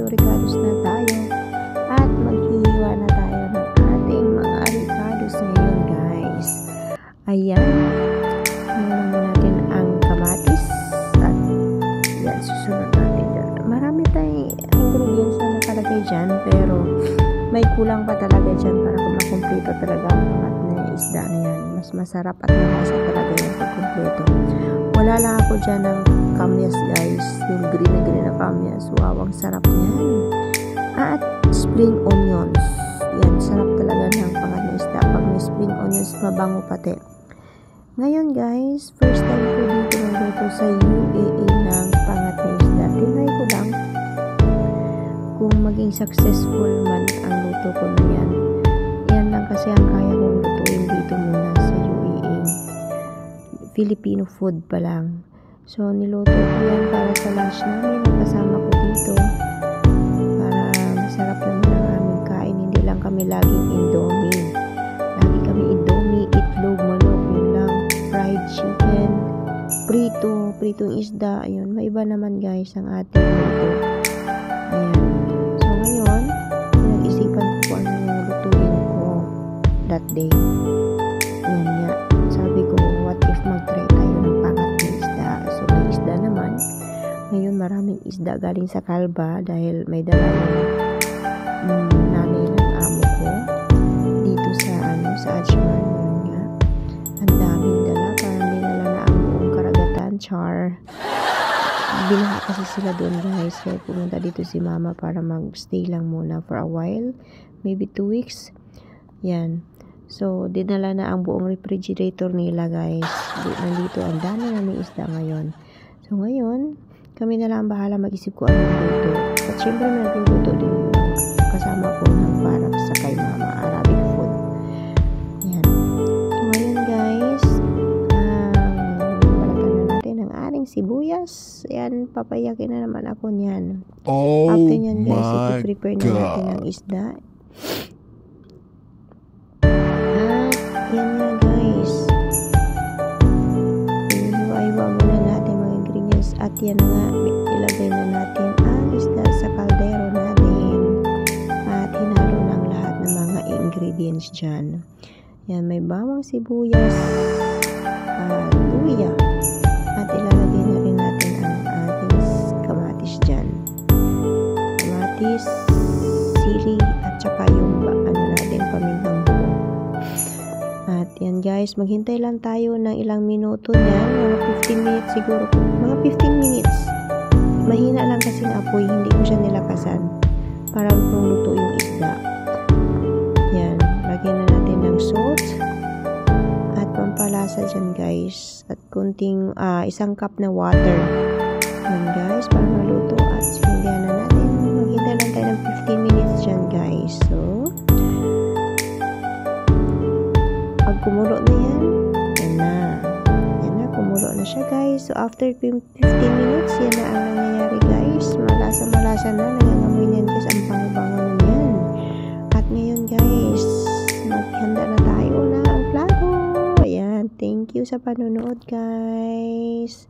So recados na tayo at maghihiwa na tayo ng ating mga recados ngayon, guys. Ayan, muna natin ang kamatis at yan, susunod natin dyan. Marami tayong ingredients na nakalagay dyan, pero may kulang pa talaga dyan para kung makumpleto talaga ang pangat na isda na yan. Mas masarap at malasa talaga yung pagkumpleto. Wala lang ako dyan ng kamyas, guys, yung green na kamyas. Wow, ang sarap niyan. At spring onions, yan, sarap talaga ng pangat na isda pag may spring onions, mabango pati. Ngayon, guys, first time ko dito magluto sa UAE ng pangat na isda. Tinry ko lang kung maging successful man ang luto ko na yan. Yan lang kasi ang kaya kong lutuin dito muna sa UAE. Filipino food pa lang. So, niluto ko yan para sa lunch namin. Kasama ko dito para masarap naman ang aming kain. Hindi lang kami laging Indomie. Lagi kami Indomie, itlog, manok, yun lang. Fried chicken, pritong isda. Ayun, may iba naman, guys, ang ating luto. Ayan. So, ngayon, pinag-isipan ko ano yung lutuin ko that day. Ayan nga. Sabi ko, what if mag-try tayo ng pangat na isda? So, may isda naman. Ngayon, maraming isda galing sa Calba dahil may dala yung nanay ng amo ko dito sa Ajman. Yun nga. Ang daming dala. Parang dinala na ang buong karagatan. Char. Binaha kasi sila doon, guys. Kaya pumunta dito si mama para mag-stay lang muna for a while. Maybe 2 weeks. Yan. So, dinala na ang buong refrigerator nila, guys. Nandito, ang dami namin isda ngayon. So, ngayon, kami na lang bahala mag-isip ko anong luto. At syempre, nagluluto din kasama ko ng para sa kay mama, Arabic food. Yan. So, ngayon, guys, balatan na natin ang ating sibuyas. Yan, papayakin na naman ako niyan. Oh, after nyan, guys, i-prepare na natin ang isda. Yan nga, guys. Iwa-iwa muna natin mga ingredients. At yan nga, ilagay na natin ang isda sa kaldero natin. At hinalo ng lahat ng mga ingredients dyan. Yan, may bawang sibuyas at luya. At ilalagay na rin natin ang ating kamatis dyan. Kamatis, sili, at saka yung natin, pamintang buo. At yan, guys, maghintay lang tayo ng ilang minuto yan. Mga 15 minutes siguro. Mga 15 minutes. Mahina lang kasing apoy. Hindi ko siya nilakasan. Para kung luto yung isda. Yan. Lagyan na natin ng salt. At pampalasa dyan, guys. At kunting 1 cup na water. Yan, guys. Para maluto. At sindihan na natin. Maghintay lang tayo ng 15 minutes dyan, guys. So, pag kumulo na yan, yan na, kumulo na siya, guys. So, after 15 minutes, yan na ang nangyayari, guys. Malasa-malasa na, nangangamoy niyan, guys. Ang bango-bango na yan. At ngayon, guys, maghanda na tayo na ang plato. Ayan, thank you sa panonood, guys.